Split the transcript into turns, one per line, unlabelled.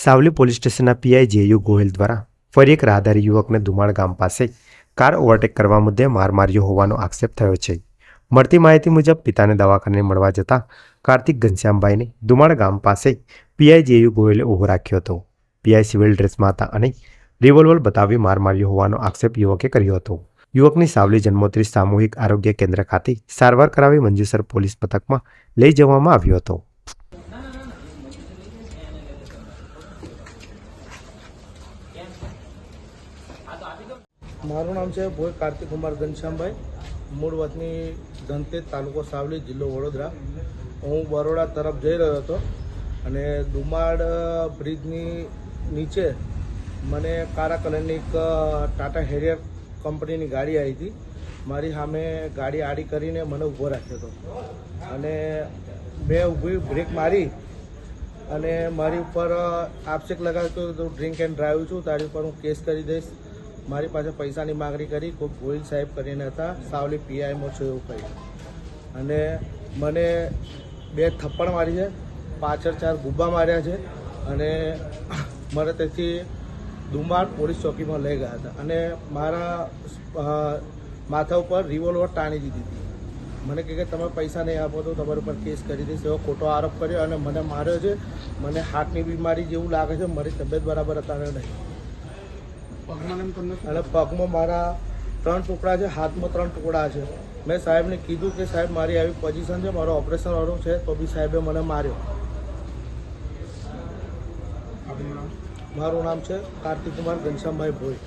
Savli police સ્ટેશનના PI JU Gohil દ્વારા ફરી એક રાહદારી યુવકને ધુમાડ ગામ પાસે કાર ઓવરટેક કરવા મુદ્દે માર માર્યો હોવાનો આક્ષેપ થયો છે। મળતી માહિતી મુજબ પિતાને દવાખાને મળવા જતા કાર્તિક ઘનશ્યામભાઈને ધુમાડ ગામ પાસે પીઆઈ જેયુ ગોહિલે ઊભો રાખ્યો હતો। પીઆઈ સિવિલ ડ્રેસમાં હતા અને રિવોલ્વર બતાવી માર માર્યો હોવાનો આક્ષેપ યુવકે કર્યો હતો। યુવકની સાવલી જન્મોત્રી સામૂહિક આરોગ્ય કેન્દ્ર ખાતે સારવાર કરાવી મંજુસર પોલીસ મથકમાં લઈ જવામાં આવ્યો હતો।
મારું નામ છે ભોઈ કાર્તિક કુમાર ઘનશ્યામભાઈ, મૂળ વતની ધનતેજ, તાલુકો સાવલી, જિલ્લો વડોદરા। હું બરોડા તરફ જઈ રહ્યો હતો અને દુમાડ બ્રિજની નીચે મને કાળા કલરની એક ટાટા હેરિયર કંપનીની ગાડી આવી હતી। મારી સામે ગાડી આડી કરીને મને ઊભો રાખ્યો હતો અને મેં ઊભી બ્રેક મારી અને મારી ઉપર આક્ષેપ લગાવ્યો તો ડ્રિંક એન્ડ ડ્રાઈવ છું, તારી ઉપર હું કેસ કરી દઈશ। મારી પાસે પૈસાની માગણી કરી। કોઈ ગોહિલ સાહેબ કરીને હતા, સાવલી પીઆઈમાં છું એવું કહી અને મને 2 થપ્પડ મારી છે, પાછળ 4 ગુબ્બા માર્યા છે અને મને તેથી દુમાડ પોલીસ ચોકીમાં લઈ ગયા હતા અને મારા માથા ઉપર રિવોલ્વર તાણી દીધી હતી। મને કહે કે તમે પૈસા નહીં આપો તો તમારા ઉપર કેસ કરી દઈશ એવો ખોટો આરોપ કર્યો અને મને માર્યો છે। મને હાર્ટની બીમારી જેવું લાગે છે, મારી તબિયત બરાબર અત્યારે નહીં અને પગમાં મારા 3 ટુકડા છે, હાથમાં 3 ટુકડા છે। મેં સાહેબને કીધું કે સાહેબ મારી આવી પોઝિશન છે, મારો ઓપરેશન વાળું છે, તો બી સાહેબે મને માર્યો। મારું નામ છે કાર્તિક કુમાર ઘનશ્યામભાઈ ભોઈ।